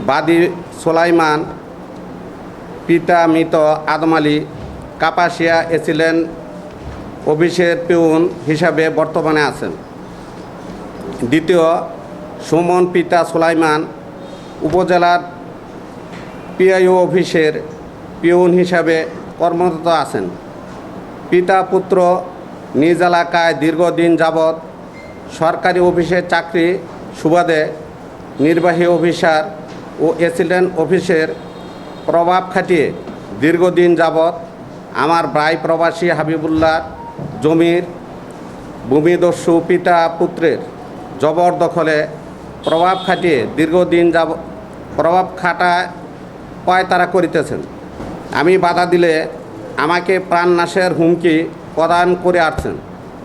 বাদী সোলাইমান, পিতা মৃত আদম আলী, কাপাসিয়া এসিলেন্ট অফিসের পিউন হিসাবে বর্তমানে আছেন। দ্বিতীয়, সুমন পিতা সোলাইমান, উপজেলার পিআইও অফিসের পিউন হিসাবে কর্মরত আছেন। পিতা পুত্র নিজ এলাকায় দীর্ঘদিন যাবৎ সরকারি অফিসের চাকরি সুবাদে নির্বাহী অফিসার ও অ্যাসিস্ট্যান্ট অফিসের প্রভাব খাটিয়ে দীর্ঘদিন যাবৎ আমার ভাই প্রবাসী হাবিবুল্লাহ জমির ভূমিদস্যু পিতা পুত্রের জবরদখলে প্রভাব খাটিয়ে দীর্ঘদিন প্রভাব খাটায় পায়তারা করিতেছেন। আমি বাধা দিলে আমাকে প্রাণনাশের হুমকি প্রদান করে আসছেন।